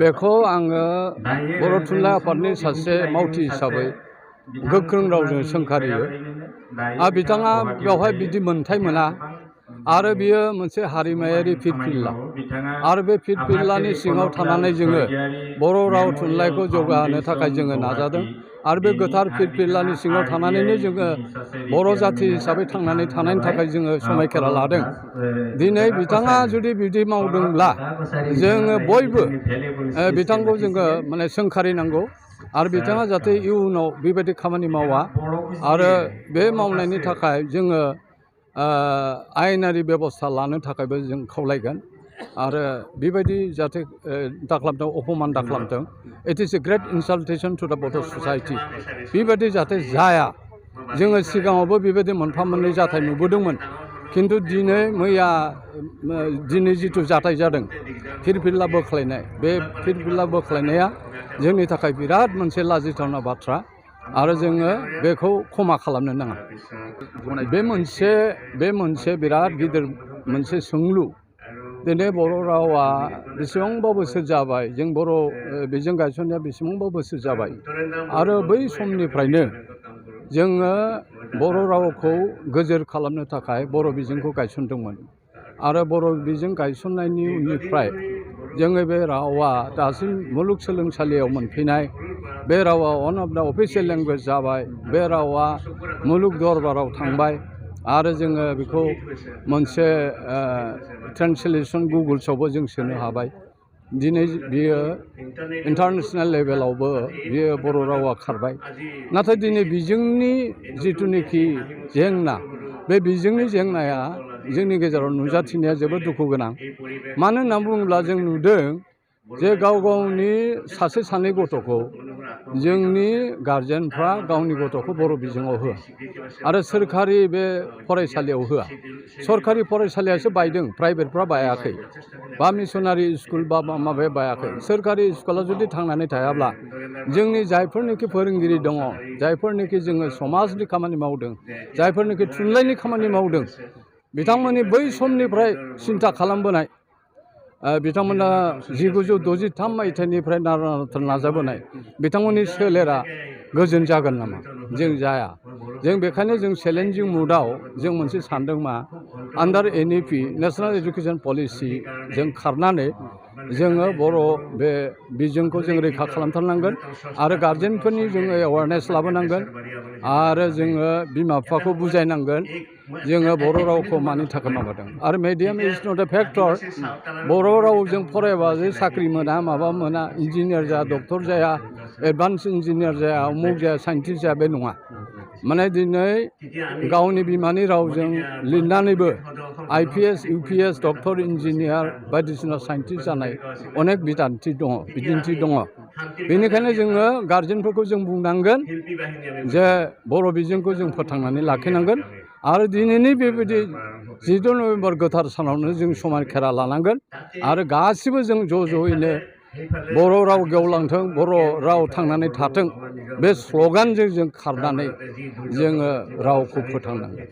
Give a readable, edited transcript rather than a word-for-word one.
बेखौ आङो बर' थुनलाइ आफादनि सासे मावथि हिसाबै गोख्रों रावजों सोंखारियो। बिथाङा बेवहाय बिदि मोन्थाय मोना आरो बियो मोनसे हारिमायारि फिरफिला आरो बे फिरफिलानि सिङाव थानानै जोङो बर' राव थुनलाइखौ जौगाहोनो थाखाय जोङो नाजादों आरो बे गोथार फिरफिलानि सिङाव थानानैनो जोङो बर' जाथि हिसाबै थांनानै थानायनि थाखाय जोङो समायखेरा लादों। दिनै बिथाङा जुदि बिदि मावदोंब्ला जोङो बयबो बिथांखौ जोङो माने सोंखारिनांगौ आरो बिथाङा जाहाथे इयुनाव बेबायदि खामानि मावा आरो बे मावनायनि थाखाय जोङो आयेनारि बेबस्था लानो थाखायबो जों खावलायगोन आरो बेबायदि जाहाथे दाखालामथों अपमान दाखालामथों। It is a great insultation to the Bodo' society. बेबायदि जाहाथे जाया। जोङो सिगाङावबो बेबायदि मोनफा मोननै जाथाय नुबोदोंमोन, खिन्थु दिनै जिथु जाथाय जादों फिरफिला बोख्लायनाय, बे फिरफिला बोख्लायनाया जोंनि थाखाय बिराद मोनसे लाजिथावना बाथ्रा आरो जोङो बेखौ क्षमा खालामनो नाङा। बे मोनसे बिराद गिदिर मोनसे सोंलु। दिनै बर' रावा बेसेबांबा बोसोर जाबाय, जों बर' बिजों गायसननाया बेसेबांबा बोसोर जाबाय आरो बै समनिफ्रायनो जोङो बर' रावखौ गोजोर खालामनो थाखाय बर' बिजोंखौ गायसनदोंमोन आरो बर' बिजों गायसननायनि उननिफ्राय जोङो बे रावा दासिम मुलुगसोलोंसालियाव मोनफैनाय, बे रावा वान अफ द अफिसियेल लेंगुवेज जाबाय, बे रावा मुलुग दरबाराव थांबाय आरो जोङो बेखौ मोनसे ट्रेन्सलेसन गुगोल्सआवबो जों सोनो हाबाय। दिनै बियो इन्टारनेसनेल लेभेलावबो बियो बर' रावा खारबाय। नाथाय दिनै बिजोंनि जिथुनिखि जेंना, बे बिजोंनि जेंनाया जोंनि गेजेराव नुजाथिनाया जोबोद दुखु गोनां। मानो होनना बुङोब्ला जों नुदों जे गाव गावनि सासे सानै गथ'खौ जोंनि गारजेनफ्रा गावनि गथ'खौ बर' बिजोङाव होआ आरो सोरखारि बे फरायसालियाव होआ। सरखारि फरायसालियासो बायदों, प्राइभेटफ्रा बायाखै, बा मिसनारि स्कुल बा माबाया बायाखै। सोरखारि स्कुला जुदि थांनानै थायाब्ला जोंनि जायफोरनिखि फोरोंगिरि दङ, जायफोरनिखि जोङो समाजनि खामानि मावदों, जायफोरनिखि थुनलाइनि खामानि मावदों, बिथांमोननि बै समनिफ्राय सिन्था खालामबोनाय, बिथांमोना 1963 मायथाइनिफ्राय नारा-नाथा नाजाबोनाय, बिथांमोननि सोलेरा गोजोन जागोन नामा? जों जाया। जों बेखायनो जों चेलेन्जिं मुडआव जों मोनसे सानदों मा, आन्डार NEP नेशनेल एजुकेशन पलिसि जों खारनानै जोङो बर' बे बिजोंखौ जों रैखा खालामथारनांगोन आरो गार्जेनफोरनि जोङो एवारनेस लाबोनांगोन आरो जोङो बिमा बिफाखौ बुजायनांगोन जोङो बर' रावखौ मानि थाखाय माबादों। आरो medium is not A factor. बर' रावजों फरायबा जे साख्रि मोना, माबा मोना, इन्जिनियार जाया, डक्टर जाया, एडभान्स इन्जिनियार जाया, अमुक जाया, साइन्टिस्ट जाया, बे नङा। माने दिनै गावनि बिमानि रावजों लिरनानैबो IPS, UPS, डक्टर, इन्जिनियार, बायदिसिना साइन्टिस्ट जानाय अनेक बिदिन्थि दङ। बेनिखायनो जोङो गार्जेनफोरखौ जों बुंनांगोन जे बर' बिजोंखौ जों फोथांनानै लाखिनांगोन आरो दिनैनि बेबायदि 14 नभेम्बर गोथार सानावनो जों समायखेरा लानांगोन आरो गासिबो जों ज'यैनो बर' राव गेवलांथों, बर' राव थांनानै थाथों, बे स्ल'गानजों जों खारनानै जोङो रावखौ फोथांनांगोन।